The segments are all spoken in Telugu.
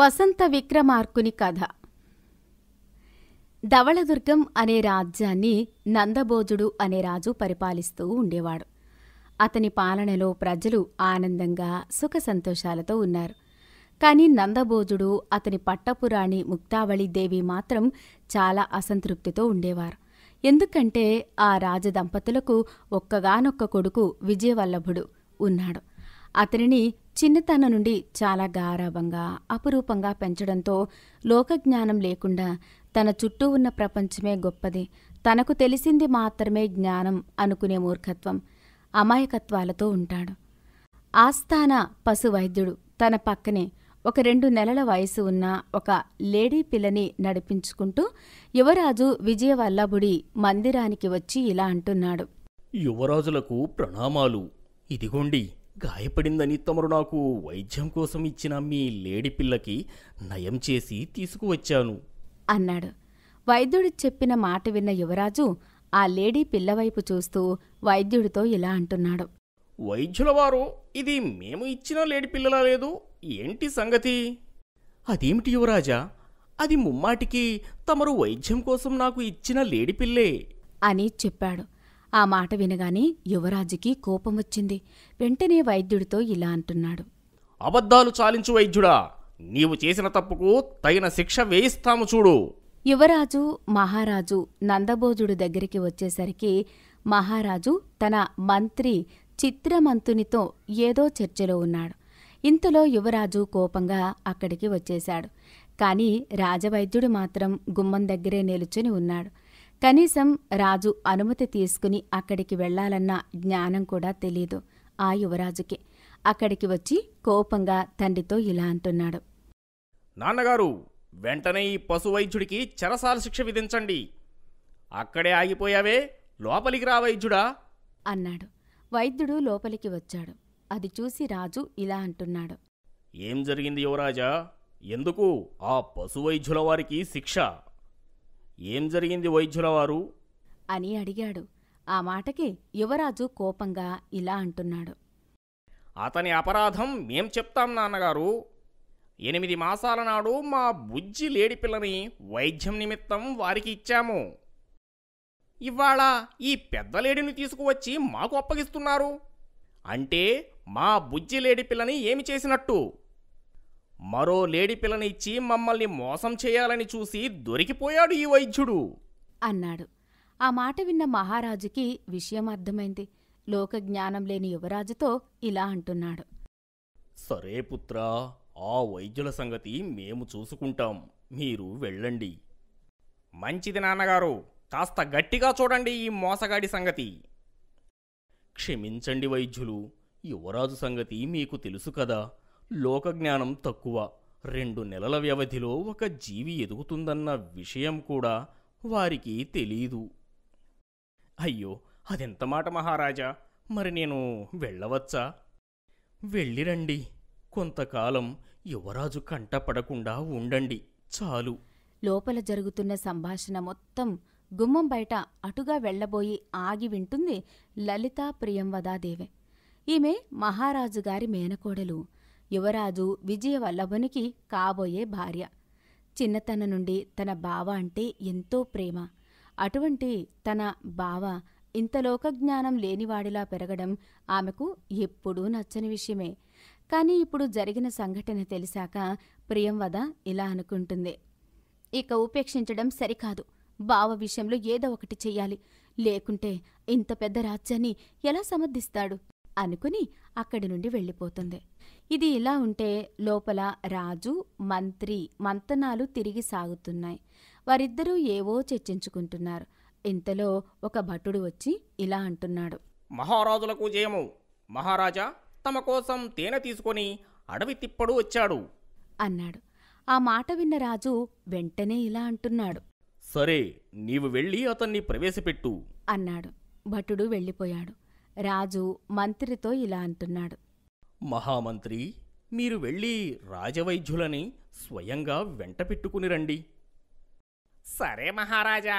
వసంత విక్రమార్కుని కథ. ధవళదుర్గం అనే రాజ్యాన్ని నందభోజుడు అనే రాజు పరిపాలిస్తూ ఉండేవాడు. అతని పాలనలో ప్రజలు ఆనందంగా సుఖ సంతోషాలతో ఉన్నారు. కాని నందభోజుడు, అతని పట్టపురాణి ముక్తావళీదేవి మాత్రం చాలా అసంతృప్తితో ఉండేవారు. ఎందుకంటే ఆ రాజదంపతులకు ఒక్కగానొక్క కొడుకు విజయవల్లభుడు ఉన్నాడు. అతనిని చిన్నతనం నుండి చాలా గారాబంగా అపురూపంగా పెంచడంతో లోకజ్ఞానం లేకుండా తన చుట్టూ ఉన్న ప్రపంచమే గొప్పది, తనకు తెలిసింది మాత్రమే జ్ఞానం అనుకునే మూర్ఖత్వం, అమాయకత్వాలతో ఉంటాడు. ఆస్థాన పశువైద్యుడు తన పక్కనే ఒక 2 నెలల వయసు ఉన్న ఒక లేడీ పిల్లని నడిపించుకుంటూ యువరాజు విజయవల్లభుడి మందిరానికి వచ్చి ఇలా అంటున్నాడు. యువరాజులకు ప్రణామాలు. ఇదిగోండి, గాయపడిందని తమరు నాకు వైద్యం కోసం ఇచ్చిన మీ లేడి పిల్లకి నయం చేసి తీసుకువచ్చాను అన్నాడు. వైద్యుడు చెప్పిన మాట విన్న యువరాజు ఆ లేడీ పిల్లవైపు చూస్తూ వైద్యుడితో ఇలా అంటున్నాడు. వైద్యులవారు, ఇది మేము ఇచ్చిన లేడి పిల్లలా లేదు, ఏంటి సంగతి? అదేమిటి యువరాజా, అది ముమ్మాటికి తమరు వైద్యం కోసం నాకు ఇచ్చిన లేడి పిల్లే అని చెప్పాడు. ఆ మాట వినగానే యువరాజుకి కోపం వచ్చింది. వెంటనే వైద్యుడితో ఇలా అంటున్నాడు. అబద్ధాలు చాలించు వైద్యుడా, నీవు చేసిన తప్పుకు తగిన శిక్ష వేయిస్తాము చూడు. యువరాజు మహారాజు నందభోజుడు దగ్గరికి వచ్చేసరికి మహారాజు తన మంత్రి చిత్రమంతునితో ఏదో చర్చలో ఉన్నాడు. ఇంతలో యువరాజు కోపంగా అక్కడికి వచ్చేశాడు. కాని రాజవైద్యుడు మాత్రం గుమ్మం దగ్గరే నిలుచుని ఉన్నాడు. కనీసం రాజు అనుమతి తీసుకుని అక్కడికి వెళ్లాలన్న జ్ఞానం కూడా తెలీదు ఆ యువరాజుకి. అక్కడికి వచ్చి కోపంగా తండ్రితో ఇలా అంటున్నాడు. నాన్నగారు, వెంటనే ఈ పశువైద్యుడికి చెరసాల శిక్ష విధించండి. అక్కడే ఆగిపోయావే, లోపలికి రా వైద్యుడా అన్నాడు. వైద్యుడు లోపలికి వచ్చాడు. అది చూసి రాజు ఇలా అంటున్నాడు. ఏం జరిగింది యువరాజా? ఎందుకు ఆ పశువైద్యుల వారికి శిక్ష? ఏం జరిగింది వైద్యులవారు అని అడిగాడు. ఆ మాటకి యువరాజు కోపంగా ఇలా అంటున్నాడు. అతని అపరాధం మేం చెప్తాం నాన్నగారు. 8 మాసాల నాడు మా బుజ్జి లేడిపిల్లని వైద్యం నిమిత్తం వారికి ఇచ్చాము. ఇవాళ ఈ పెద్ద లేడిని తీసుకువచ్చి మాకు అప్పగిస్తున్నారు. అంటే మా బుజ్జి లేడిపిల్లని ఏమి చేసినట్టు? మరో లేడిపిల్లని ఇచ్చి మమ్మల్ని మోసం చేయాలని చూసి దొరికిపోయాడు ఈ వైద్యుడు అన్నాడు. ఆ మాట విన్న మహారాజుకి విషయం అర్థమైంది. లోకజ్ఞానం లేని యువరాజుతో ఇలా అంటున్నాడు. సరే పుత్రా, ఆ వైద్యుల సంగతి మేము చూసుకుంటాం, మీరు వెళ్ళండి. మంచిది నాన్నగారు, కాస్త గట్టిగా చూడండి ఈ మోసగాడి సంగతి. క్షమించండి వైద్యులు, యువరాజు సంగతి మీకు తెలుసు కదా, లోకజ్ఞానం తక్కువ. 2 నెలల వ్యవధిలో ఒక జీవి ఎదుగుతుందన్న విషయం కూడా వారికి తెలీదు. అయ్యో, అదెంత మాట మహారాజా, మరి నేను వెళ్ళవచ్చా? వెళ్ళిరండి, కొంతకాలం యువరాజు కంటపడకుండా ఉండండి చాలు. లోపల జరుగుతున్న సంభాషణ మొత్తం గుమ్మం బయట అటుగా వెళ్లబోయి ఆగి వింటుంది లలితా ప్రియంవదాదేవి. ఈమె మహారాజుగారి మేనకోడలు. యువరాజు విజయవల్లభునికి కాబోయే భార్య. చిన్నతనం నుండి తన బావ అంటే ఎంతో ప్రేమ. అటువంటి తన బావ ఇంత లోకజ్ఞానం లేనివాడిలా పెరగడం ఆమెకు ఎప్పుడూ నచ్చని విషయమే. కాని ఇప్పుడు జరిగిన సంఘటన తెలిసాక ప్రియంవద ఇలా అనుకుంటుంది. ఇక ఉపేక్షించడం సరికాదు. బావ విషయంలో ఏదో ఒకటి చెయ్యాలి, లేకుంటే ఇంత పెద్ద రాజ్యాన్ని ఎలా సమర్థిస్తాడు అనుకుని అక్కడి నుండి వెళ్ళిపోతుంది. ఇది ఇలా ఉంటే లోపల రాజు, మంత్రి మంతనాలు తిరిగి సాగుతున్నాయి. వారిద్దరూ ఏవో చర్చించుకుంటున్నారు. ఇంతలో ఒక భటుడు వచ్చి ఇలా అంటున్నాడు. మహారాజులకు జయము. మహారాజా తమ కోసం తేనె తీసుకొని అడవి తిప్పడు వచ్చాడు అన్నాడు. ఆ మాట విన్న రాజు వెంటనే ఇలా అంటున్నాడు. సరే, నీవు వెళ్ళి అతన్ని ప్రవేశపెట్టు అన్నాడు. భటుడు వెళ్ళిపోయాడు. రాజు మంత్రితో ఇలా అంటున్నాడు. మహామంత్రి, మీరు వెళ్ళి రాజవైద్యులని స్వయంగా వెంట పెట్టుకుని రండి. సరే మహారాజా.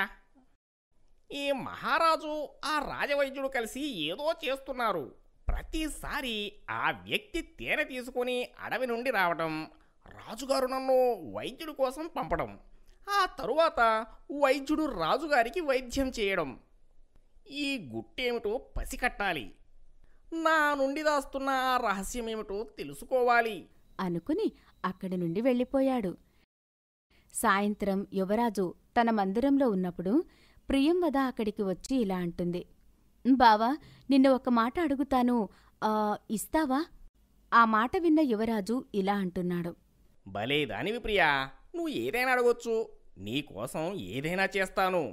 ఈ మహారాజు ఆ రాజవైద్యుడు కలిసి ఏదో చేస్తున్నారు. ప్రతిసారి ఆ వ్యక్తి తేనె తీసుకుని అడవి నుండి రావడం, రాజుగారు నన్ను వైద్యుడి కోసం పంపడం, ఆ తరువాత వైద్యుడు రాజుగారికి వైద్యం చేయడం. ఈ గుట్టేమిటో పసికట్టాలి. నా నుండి దాస్తున్న ఆ రహస్యమేమిటో తెలుసుకోవాలి అనుకుని అక్కడి నుండి వెళ్ళిపోయాడు. సాయంత్రం యువరాజు తన మందిరంలో ఉన్నప్పుడు ప్రియంవద అక్కడికి వచ్చి ఇలా అంటుంది. బావా, నిన్ను ఒక మాట అడుగుతాను, ఇస్తావా? ఆ మాట విన్న యువరాజు ఇలా అంటున్నాడు. భలే దానివి ప్రియా, నువ్వు ఏదైనా అడగొచ్చు. నీకోసం ఏదైనా చేస్తాను.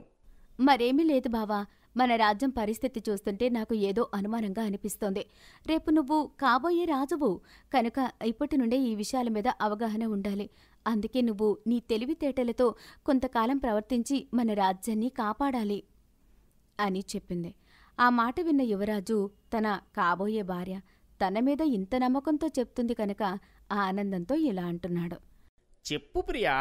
మరేమీ లేదు బావా, మన రాజ్యం పరిస్థితి చూస్తుంటే నాకు ఏదో అనుమానంగా అనిపిస్తోంది. రేపు నువ్వు కాబోయే రాజువు కనుక ఇప్పటి నుండే ఈ విషయాల మీద అవగాహన ఉండాలి. అందుకే నువ్వు నీ తెలివితేటలతో కొంతకాలం ప్రవర్తించి మన రాజ్యాన్ని కాపాడాలి అని చెప్పింది. ఆ మాట విన్న యువరాజు తన కాబోయే భార్య తన మీద ఇంత నమ్మకంతో చెప్తుంది కనుక ఆ ఆనందంతో ఇలా అంటున్నాడు. చెప్పు ప్రియా,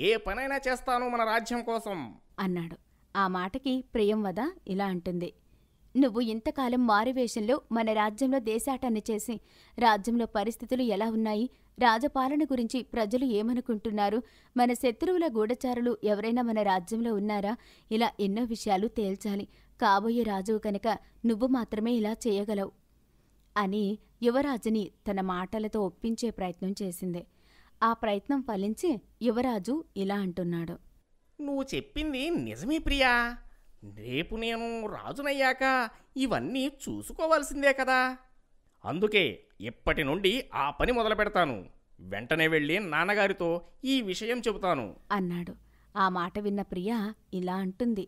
ఏ పనైనా చేస్తాను మన రాజ్యం కోసం అన్నాడు. ఆ మాటకి ప్రియంవద ఇలా అంటుంది. నువ్వు ఇంతకాలం మారువేషంలో మన రాజ్యంలో దేశాటాన్ని చేసి రాజ్యంలో పరిస్థితులు ఎలా ఉన్నాయి, రాజపాలన గురించి ప్రజలు ఏమనుకుంటున్నారు, మన శత్రువుల గూఢచారులు ఎవరైనా మన రాజ్యంలో ఉన్నారా, ఇలా ఎన్నో విషయాలు తేల్చాలి. కాబోయే రాజువు కనుక నువ్వు మాత్రమే ఇలా చేయగలవు అని యువరాజుని తన మాటలతో ఒప్పించే ప్రయత్నం చేసింది. ఆ ప్రయత్నం ఫలించి యువరాజు ఇలా అంటున్నాడు. నువ్వు చెప్పింది నిజమే ప్రియా. రేపు నేను రాజునయ్యాక ఇవన్నీ చూసుకోవాల్సిందే కదా. అందుకే ఇప్పటి నుండి ఆ పని మొదలు పెడతాను. వెంటనే వెళ్ళి నాన్నగారితో ఈ విషయం చెబుతాను అన్నాడు. ఆ మాట విన్న ప్రియా ఇలా అంటుంది.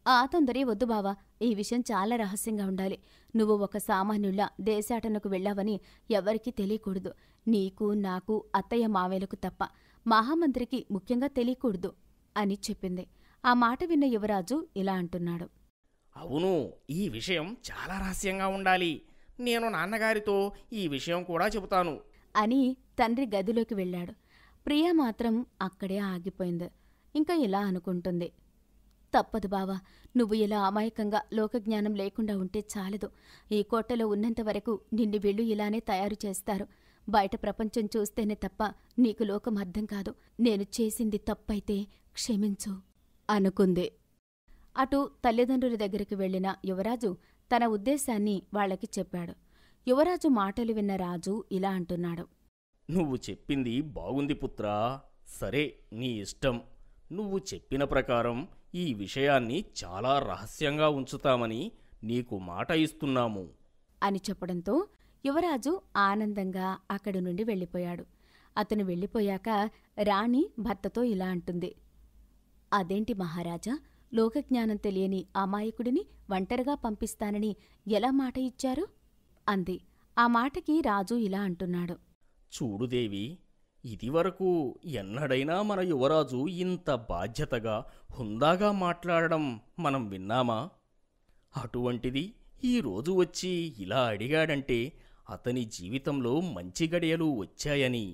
ఆ తొందరే వద్దు బావా, ఈ విషయం చాలా రహస్యంగా ఉండాలి. నువ్వు ఒక సామాన్యుల్లా దేశాటనకు వెళ్ళావని ఎవరికీ తెలియకూడదు. నీకు, నాకు, అత్తయ్య మావేలకు తప్ప మహామంత్రికి ముఖ్యంగా తెలియకూడదు అని చెప్పింది. ఆ మాట విన్న యువరాజు ఇలా అంటున్నాడు. అవును, ఈ విషయం చాలా రహస్యంగా ఉండాలి. నేను నాన్నగారితో ఈ విషయం కూడా చెబుతాను అని తండ్రి గదిలోకి వెళ్ళాడు. ప్రియా మాత్రం అక్కడే ఆగిపోయింది. ఇంకా ఇలా అనుకుంటుంది. తప్పదు బావా, నువ్వు ఇలా అమాయకంగా లోకజ్ఞానం లేకుండా ఉంటే చాలదు. ఈ కోటలో ఉన్నంతవరకు నిన్ను వీళ్ళు ఇలానే తయారు చేస్తారు. బయట ప్రపంచం చూస్తేనే తప్ప నీకు లోకం అర్థం కాదు. నేను చేసింది తప్పైతే క్షమించు అనుకుంది. అటు తల్లిదండ్రుల దగ్గరికి వెళ్లిన యువరాజు తన ఉద్దేశాన్ని వాళ్లకి చెప్పాడు. యువరాజు మాటలు విన్న రాజు ఇలా అంటున్నాడు. నువ్వు చెప్పింది బాగుంది పుత్రా. సరే, నీ ఇష్టం. నువ్వు చెప్పిన ప్రకారం ఈ విషయాన్ని చాలా రహస్యంగా ఉంచుతామని నీకు మాట ఇస్తున్నాము అని చెప్పడంతో యువరాజు ఆనందంగా అక్కడి నుండి వెళ్ళిపోయాడు. అతను వెళ్ళిపోయాక రాణి భర్తతో ఇలా అంటుంది. అదేంటి మహారాజా, లోకజ్ఞానం తెలియని అమాయకుడిని ఒంటరిగా పంపిస్తానని ఎలా మాట ఇచ్చారు అంది. ఆ మాటకి రాజు ఇలా అంటున్నాడు. చూడుదేవి, ఇదివరకు ఎన్నడైనా మన యువరాజు ఇంత బాధ్యతగా హుందాగా మాట్లాడడం మనం విన్నామా? అటువంటిది ఈరోజు వచ్చి ఇలా అడిగాడంటే అతని జీవితంలో మంచి గడియలు వచ్చాయని.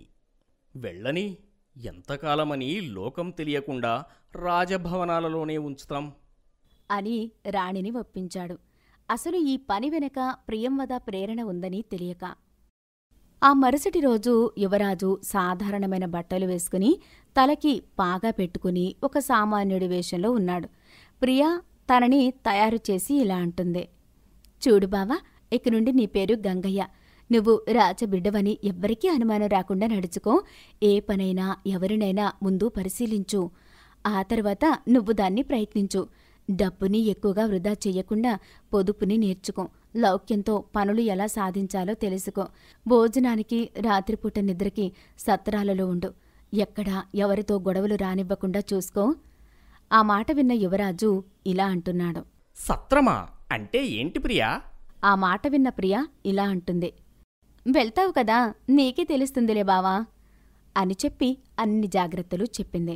వెళ్ళని, ఎంతకాలమని లోకం తెలియకుండా రాజభవనాలలోనే ఉంచుతాం అని రాణిని ఒప్పించాడు. అసలు ఈ పని వెనక ప్రియంవద ప్రేరణ ఉందని తెలియక. ఆ మరుసటి రోజు యువరాజు సాధారణమైన బట్టలు వేసుకుని తలకి పాగా పెట్టుకుని ఒక సామాన్యుడి వేషంలో ఉన్నాడు. ప్రియా తనని తయారు చేసి ఇలా అంటుంది. చూడు బావా, ఇక నుండి నీ పేరు గంగయ్య. నువ్వు రాజబిడ్డవని ఎవ్వరికీ అనుమానం రాకుండా నడుచుకో. ఏ పనైనా ఎవరినైనా ముందు పరిశీలించు. ఆ తర్వాత నువ్వు దాన్ని ప్రయత్నించు. డబ్బుని ఎక్కువగా వృధా చెయ్యకుండా పొదుపుని నేర్చుకో. లౌక్యంతో పనులు ఎలా సాధించాలో తెలుసుకో. భోజనానికి, రాత్రిపూట నిద్రకి సత్రాలలో ఉండు. ఎక్కడా ఎవరితో గొడవలు రానివ్వకుండా చూసుకో. ఆ మాట విన్న యువరాజు ఇలా అంటున్నాడు. సత్రమా అంటే ఏంటి ప్రియా? ఆ మాట విన్న ప్రియా ఇలా అంటుంది. వెళ్తావు కదా, నీకే తెలుస్తుందిలే బావా అని చెప్పి అన్ని జాగ్రత్తలు చెప్పింది.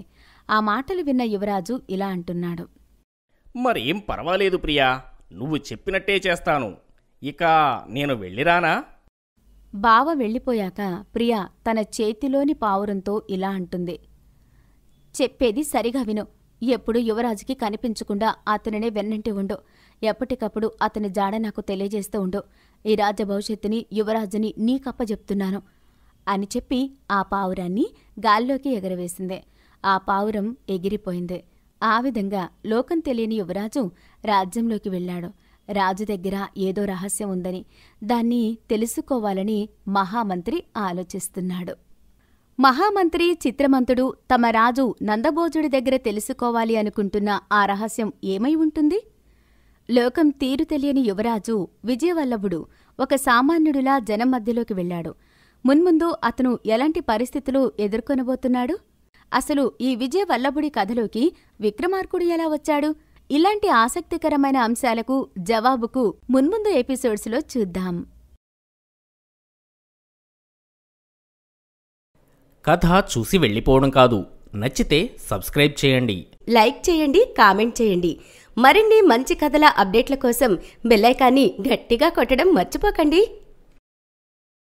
ఆ మాటలు విన్న యువరాజు ఇలా అంటున్నాడు. మరేం పర్వాలేదు ప్రియా, నువ్వు చెప్పినట్టే చేస్తాను. ఇక నేను వెళ్ళిరానా? బావ వెళ్ళిపోయాక ప్రియా తన చేతిలోని పావురంతో ఇలా అంటుంది. చెప్పేది సరిగా విను. ఎప్పుడు యువరాజుకి కనిపించకుండా అతనినే వెన్నంటి ఉండు. ఎప్పటికప్పుడు అతని జాడ నాకు తెలియజేస్తూ ఉండు. ఈ రాజ్య భవిష్యత్తుని, యువరాజుని నీకప్పజెప్తున్నాను అని చెప్పి ఆ పావురాన్ని గాల్లోకి ఎగరవేసింది. ఆ పావురం ఎగిరిపోయింది. ఆ విధంగా లోకం తెలియని యువరాజు రాజ్యంలోకి వెళ్ళాడు. రాజు దగ్గర ఏదో రహస్యం ఉందని, దాన్ని తెలుసుకోవాలని మహామంత్రి ఆలోచిస్తున్నాడు. మహామంత్రి చిత్రమంతుడు తమ రాజు నందభోజుడి దగ్గర తెలుసుకోవాలి అనుకుంటున్న ఆ రహస్యం ఏమై ఉంటుంది? లోకం తీరు తెలియని యువరాజు విజయవల్లభుడు ఒక సామాన్యుడిలా జనం మధ్యలోకి వెళ్ళాడు. మున్ముందు అతను ఎలాంటి పరిస్థితులు ఎదుర్కొనబోతున్నాడు? అసలు ఈ విజయవల్లభుడి కథలోకి విక్రమార్కుడు ఎలా వచ్చాడు? ఇలాంటి ఆసక్తికరమైన అంశాలకు జవాబుకు మున్ముందు ఎపిసోడ్స్లో చూద్దాం. కథ చూసి వెళ్ళిపోవడం కాదు, నచ్చితే సబ్స్క్రైబ్ చేయండి, లైక్ చేయండి, కామెంట్ చేయండి. మరిన్ని మంచి కథల అప్డేట్ల కోసం బెల్ ఐకాన్ని గట్టిగా కొట్టడం మర్చిపోకండి.